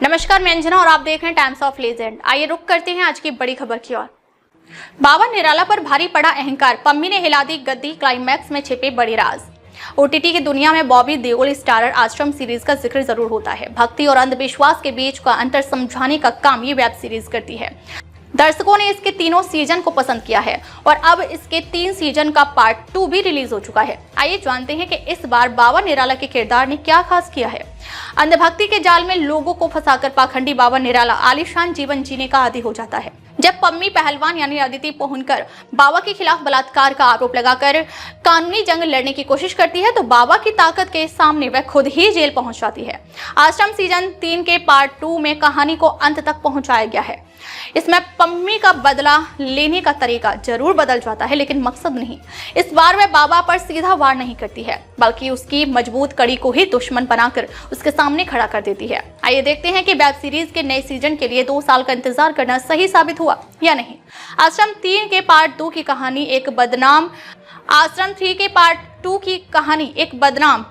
नमस्कार, मैं अंजना और आप देख रहे हैं टाइम्स ऑफ लेजेंड। आइए रुक करते हैं आज की बड़ी खबर की ओर। बाबा निराला पर भारी पड़ा अहंकार, पम्मी ने हिला दी गद्दी, क्लाइमैक्स में छिपे बड़े राज। ओटीटी की दुनिया में बॉबी देओल स्टारर आश्रम सीरीज का जिक्र जरूर होता है। भक्ति और अंधविश्वास के बीच का अंतर समझाने का काम ये वेब सीरीज करती है। दर्शकों ने इसके तीनों सीजन को पसंद किया है और अब इसके 3 सीजन का पार्ट 2 भी रिलीज हो चुका है। आइए जानते हैं कि इस बार बाबा निराला के किरदार ने क्या खास किया है। अंधभक्ति के जाल में लोगों को फंसाकर पाखंडी बाबा निराला आलीशान जीवन जीने का आदी हो जाता है। जब पम्मी पहलवान यानी अदिति पोहनकर बाबा के खिलाफ बलात्कार का आरोप लगाकर कानूनी जंग लड़ने की कोशिश करती है तो बाबा की ताकत के सामने वह खुद ही जेल पहुंच जाती है। आश्रम सीजन 3 के पार्ट 2 में कहानी को अंत तक पहुंचाया गया है। इसमें पम्मी का बदला लेने का तरीका जरूर बदल जाता है, लेकिन मकसद नहीं। इस बार वह बाबा पर सीधा वार नहीं करती है, बल्कि उसकी मजबूत कड़ी को ही दुश्मन बनाकर उसके सामने खड़ा कर देती है। आइए देखते हैं कि वेब सीरीज के नए सीजन के लिए 2 साल का इंतजार करना सही साबित हुआ या नहीं। आश्रम 3 के पार्ट 2 की कहानी एक बदनाम आश्रम 3 के पार्ट 2 की कहानी एक बदनाम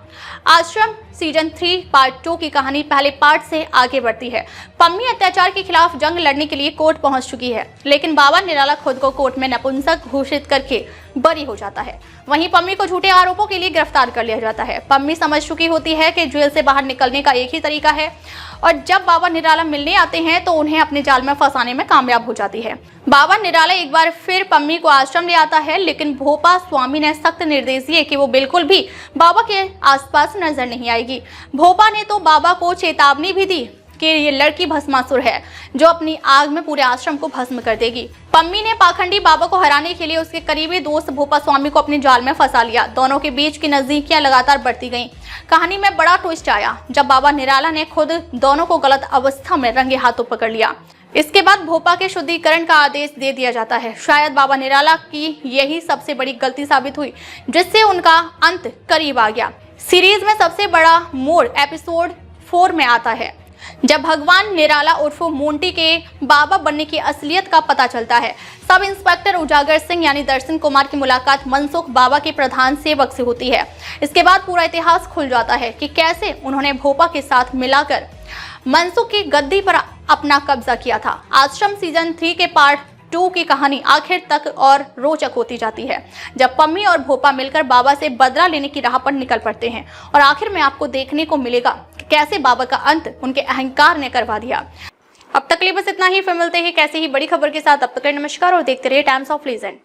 आश्रम सीजन 3 पार्ट 2 की कहानी पहले पार्ट से आगे बढ़ती है। पम्मी अत्याचार के खिलाफ जंग लड़ने के लिए कोर्ट पहुंच चुकी है, लेकिन बाबा निराला खुद को कोर्ट में नपुंसक घोषित करके बरी हो जाता है। वहीं पम्मी को झूठे आरोपों के लिए गिरफ्तार कर लिया जाता है। पम्मी समझ चुकी होती है कि जेल से बाहर निकलने का एक ही तरीका है और जब बाबा निराला मिलने आते हैं तो उन्हें अपने जाल में फंसाने में कामयाब हो जाती है। बाबा निराला एक बार फिर पम्मी को आश्रम ले आता है, लेकिन भोपा स्वामी ने सख्त निर्देश दिए कि वो बिल्कुल भी बाबा के आसपास नजर नहीं आएगी। भोपा ने तो बाबा को चेतावनी भी दी कि ये लड़की भस्मासुर है जो अपनी आग में पूरे आश्रम को भस्म कर देगी। पम्मी ने पाखंडी बाबा को हराने के लिए उसके करीबी दोस्त भोपा स्वामी को अपने जाल में फंसा लिया। दोनों के बीच की नजदीकियां लगातार बढ़ती गईं। कहानी में बड़ा ट्विस्ट आया जब बाबा निराला ने खुद दोनों को गलत अवस्था में रंगे हाथों पकड़ लिया। इसके बाद भोपा के शुद्धिकरण का आदेश दे दिया जाता है। शायद बाबा निराला की यही सबसे बड़ी गलती साबित हुई, जिससे उनका अंत करीब आ गया। सीरीज में सबसे बड़ा मोड़ एपिसोड 4 में आता है, जब भगवान निराला उर्फ मोंटी के बाबा बनने की असलियत का पता चलता है। सब इंस्पेक्टर उजागर सिंह यानी दर्शन कुमार की मुलाकात मनसुख बाबा के प्रधान सेवक से होती है। इसके बाद पूरा इतिहास खुल जाता है कि कैसे उन्होंने भोपा के साथ मिलाकर मनसुख की गद्दी पर अपना कब्जा किया था। आश्रम सीजन 3 के पार्ट 2 की कहानी आखिर तक और रोचक होती जाती है, जब पम्मी और भोपा मिलकर बाबा से बदला लेने की राह पर निकल पड़ते हैं और आखिर में आपको देखने को मिलेगा कि कैसे बाबा का अंत उनके अहंकार ने करवा दिया। अब तक के लिए बस इतना ही। फिर मिलते हैं कैसे ही बड़ी खबर के साथ। अब तक नमस्कार और देखते रहिए टाइम्स ऑफ लेजेंड।